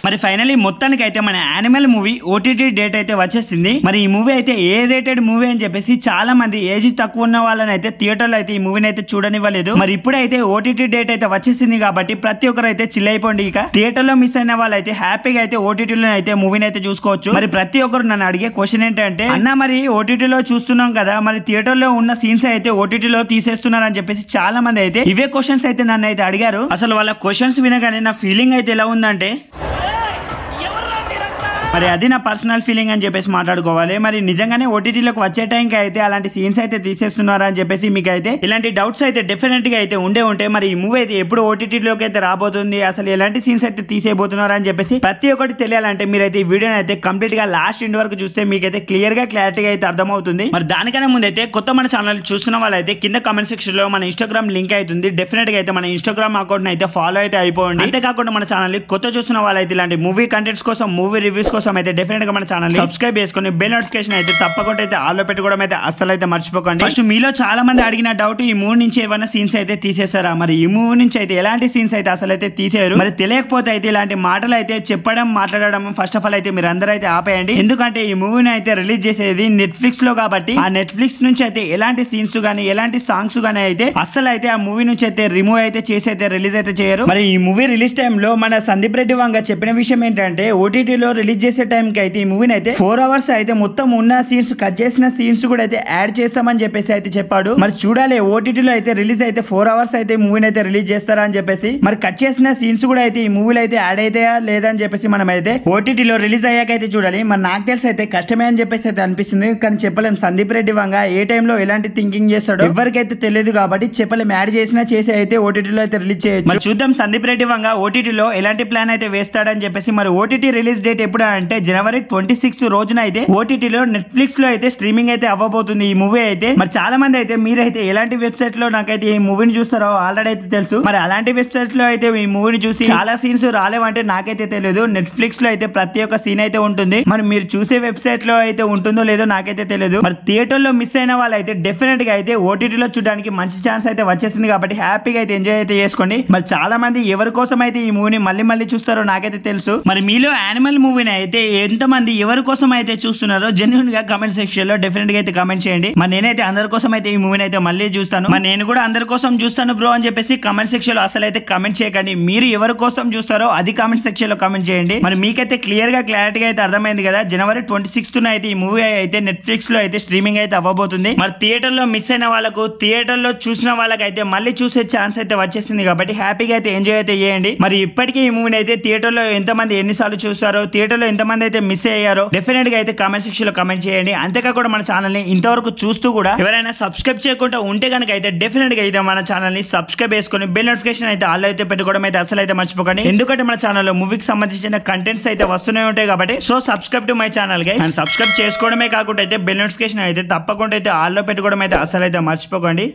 మరి ఫైనల్లీ మొత్తానికి అయితే మన యానిమల్ మూవీ ఓటీటీ డేట్ అయితే వచ్చేసింది. మరి ఈ మూవీ అయితే ఏ రేటెడ్ మూవీ అని చెప్పేసి చాలా మంది ఏజ్ తక్కువ ఉన్న వాళ్ళని అయితే థియేటర్ లో అయితే ఈ మూవీని అయితే చూడనివ్వలేదు. మరి ఇప్పుడైతే ఓటీటీ డేట్ అయితే వచ్చేసింది కాబట్టి ప్రతి ఒక్కరు అయితే చిల్ అయిపోండి. ఇక థియేటర్ లో మిస్ అయిన వాళ్ళు అయితే హ్యాపీగా అయితే ఓటీటీలో అయితే మూవీని అయితే చూసుకోవచ్చు. మరి ప్రతి ఒక్కరు నన్ను అడిగే క్వశ్చన్ ఏంటంటే, అన్న మరి ఓటీటీలో చూస్తున్నాం కదా, మరి థియేటర్ లో ఉన్న సీన్స్ అయితే ఓటీటీలో తీసేస్తున్నారు అని చెప్పేసి చాలా మంది అయితే ఇవే క్వశ్చన్స్ అయితే నన్ను అయితే అడిగారు. అసలు వాళ్ళ క్వశ్చన్స్ వినగానే నా ఫీలింగ్ అయితే ఎలా ఉందంటే, మరి అది నా పర్సనల్ ఫీలింగ్ అని చెప్పేసి మాట్లాడుకోవాలి. మరి నిజంగానే ఓటీటీలోకి వచ్చే టైంకి అయితే అలాంటి సీన్స్ అయితే తీసేస్తున్నారా అని చెప్పేసి మీకు అయితే ఇలాంటి డౌట్స్ అయితే డెఫినెట్ గా అయితే ఉండే ఉంటాయి. మరి ఈ మూవీ అయితే ఎప్పుడు ఓటీటీలోకి అయితే రాబోతుంది, అసలు ఎలాంటి సీన్స్ అయితే తీసేయబోతున్నారు అని చెప్పేసి ప్రతి ఒక్కటి తెలియాలంటే మీరైతే ఈ వీడియోని అయితే కంప్లీట్ గా లాస్ట్ ఎండ్ వరకు చూస్తే మీకైతే క్లియర్ గా క్లారిటీగా అయితే అర్థమవుతుంది. మరి దానికన్నా ముందు అయితే కొత్త మన ఛానల్ చూస్తున్న వాళ్ళైతే కింద కామెంట్ సెక్షన్ లో మన ఇన్స్టాగ్రామ్ లింక్ అవుతుంది, డెఫినెట్ గా అయితే మన ఇన్స్టాగ్రామ్ అకౌంట్ అయితే ఫాలో అయితే అయిపోండి. అంతేకాకుండా మన ఛానల్ కొత్త చూస్తున్న వాళ్ళైతే ఇలాంటి మూవీ కంటెంట్స్ కోసం, మూవీ రివ్యూస్ కోసం అయితే డెఫినెట్ గా మన ఛానల్ సబ్స్క్రైబ్ చేసుకుని బెల్ నోటిఫికేషన్ అయితే తప్పకుండా అయితే ఆల్ లో పెట్టుకోవడం అయితే అస్సలు అయితే మర్చిపోకండి. ఫస్ట్ మీలో చాలా మంది అడిగిన డౌట్, ఈ మూవీ నుంచి ఏమైనా సీన్స్ అయితే తీసేస్తారా? మరి ఈ మూవీ నుంచి అయితే ఎలాంటి సీన్స్ అయితే అసలు అయితే తీసేయరు. మరి తెలియకపోతే అయితే ఇలాంటి మాటలు అయితే చెప్పడం, మాట్లాడడం ఫస్ట్ ఆఫ్ ఆల్ అయితే మీరు అందరూ అయితే ఆపేయండి. ఎందుకంటే ఈ మూవీని అయితే రిలీజ్ చేసేది నెట్ఫ్లిక్స్ లో కాబట్టి ఆ నెట్ఫ్లిక్స్ నుంచి అయితే ఎలాంటి సీన్స్ గానీ ఎలాంటి సాంగ్స్ గానీ అయితే అస్సలు అయితే ఆ మూవీ నుంచి అయితే రిమూవ్ అయితే చేసి అయితే రిలీజ్ అయితే చేయరు. మరి ఈ మూవీ రిలీజ్ టైమ్ లో మన సందీప్ రెడ్డి వంగ చెప్పిన విషయం ఏంటంటే, ఓటీటీలో రిలీజ్ చేసే టైం కి అయితే ఈ మూవీని అయితే 4 hours అయితే మొత్తం ఉన్న సీన్స్, కట్ చేసిన సీన్స్ కూడా అయితే యాడ్ చేస్తామని చెప్పేసి అయితే చెప్పాడు. మరి చూడాలి ఓటీటీలో అయితే రిలీజ్ అయితే 4 hours అయితే మూవీని అయితే రిలీజ్ చేస్తారా అని చెప్పేసి, మరి కట్ చేసిన సీన్స్ కూడా అయితే ఈ మూవీలో అయితే యాడ్ అవుతాయా లేదా అని చెప్పేసి మనం అయితే ఓటీటీలో రిలీజ్ అయ్యాక అయితే చూడాలి. మరి నాకు తెలిసి అయితే కష్టమే అని చెప్పేసి అయితే అనిపిస్తుంది, కానీ చెప్పలేం. సందీప్ రెడ్డి వంగ ఏ టైంలో ఎలాంటి థింకింగ్ చేస్తాడో ఎవరికైతే తెలియదు కాబట్టి చెప్పలేం. యాడ్ చేసినా చేసి అయితే ఓటీటీలో అయితే రిలీజ్ చేయొచ్చు. మరి చూద్దాం సందీప్ రెడ్డి వంగ ఓటీటీలో ఎలాంటి ప్లాన్ అయితే వేస్తాడని చెప్పేసి. మరి ఓటీటీ రిలీజ్ డేట్ ఎప్పుడు అంటే జనవరి 26 రోజున అయితే ఓటీటీలో నెట్ఫ్లిక్స్ లో అయితే స్ట్రీమింగ్ అయితే అవ్వబోతుంది ఈ మూవీ అయితే. మరి చాలా మంది అయితే మీరైతే ఎలాంటి వెబ్సైట్ లో నాకైతే ఈ మూవీని చూస్తారో ఆల్రెడీ అయితే తెలుసు. మరి అలాంటి వెబ్సైట్ లో అయితే ఈ మూవీని చూసి చాలా సీన్స్ రాలేవంటే నాకైతే తెలియదు. నెట్ఫ్లిక్స్ లో అయితే ప్రతి ఒక్క సీన్ అయితే ఉంటుంది. మరి మీరు చూసే వెబ్సైట్ లో అయితే ఉంటుందో లేదో నాకైతే తెలియదు. మరి థియేటర్ లో మిస్ అయిన వాళ్ళు అయితే డెఫినెట్ గా అయితే ఓటీటీలో చూడడానికి మంచి ఛాన్స్ అయితే వచ్చేసింది కాబట్టి హ్యాపీగా అయితే ఎంజాయ్ అయితే చేసుకోండి. మరి చాలా మంది ఎవరి కోసం అయితే ఈ మూవీని మళ్ళీ చూస్తారో నాకైతే తెలుసు. మరి మీలో యానిమల్ మూవీని అయితే ఎంతమంది ఎవరి కోసం అయితే చూస్తున్నారో జెన్యూన్ గా కామెంట్ సెక్షన్ లో డెఫినెట్ గా అయితే కామెంట్ చేయండి. మరి నేనైతే అందరి కోసం అయితే ఈ మూవీని అయితే మళ్ళీ చూస్తాను. మరి నేను కూడా అందరి కోసం చూస్తాను బ్రో అని చెప్పేసి కామెంట్ సెక్షన్ లో అసలు అయితే కామెంట్ చేయకండి. మీరు ఎవరి కోసం చూస్తారో అది కామెంట్ సెక్షన్ లో కామెంట్ చేయండి. మరి మీకైతే క్లియర్ గా క్లారిటీగా అయితే అర్థమైంది కదా. జనవరి 26 అయితే ఈ మూవీ అయితే నెట్ఫ్లిక్స్ లో అయితే స్ట్రీమింగ్ అయితే అవ్వబోతుంది. మరి థియేటర్ లో మిస్ అయిన వాళ్ళకు, థియేటర్ లో చూసిన వాళ్ళకైతే మళ్ళీ చూసే ఛాన్స్ అయితే వచ్చేసింది కాబట్టి హ్యాపీగా అయితే ఎంజాయ్ అయితే చేయండి. మరి ఇప్పటికీ ఈ మూవీని అయితే థియేటర్ లో ఎంతమంది ఎన్నిసార్లు చూస్తారో, థియేటర్ లో ఎంతమంది అయితే మిస్ అయ్యారో డెఫినెట్ గా అయితే కామెంట్ సెక్షన్ లో కామెంట్ చేయండి. అంతేకాకుండా మన ఛానల్ ని ఇంతవరకు చూస్తూ కూడా ఎవరైనా సబ్స్క్రైబ్ చేయకుండా ఉంటే కనుక అయితే డెఫినెట్ గా అయితే మన ఛానల్ ని సబ్స్క్రైబ్ చేసుకుని బెల్ నోటిఫికేషన్ అయితే ఆల్ అయితే పెట్టుకోవడం అయితే అసలు అయితే మర్చిపోకండి. ఎందుకంటే మన ఛానల్లో మూవీకి సంబంధించిన కంటెంట్స్ అయితే వస్తూనే ఉంటాయి కాబట్టి so subscribe to my channel guys. And subscribe చేసుకోవడమే కాకుండా అయితే బెల్ నోటిఫికేషన్ అయితే తప్పకుండా అయితే ఆల్ లో పెట్టుకోవడం అయితే అసలు అయితే మర్చిపోకండి.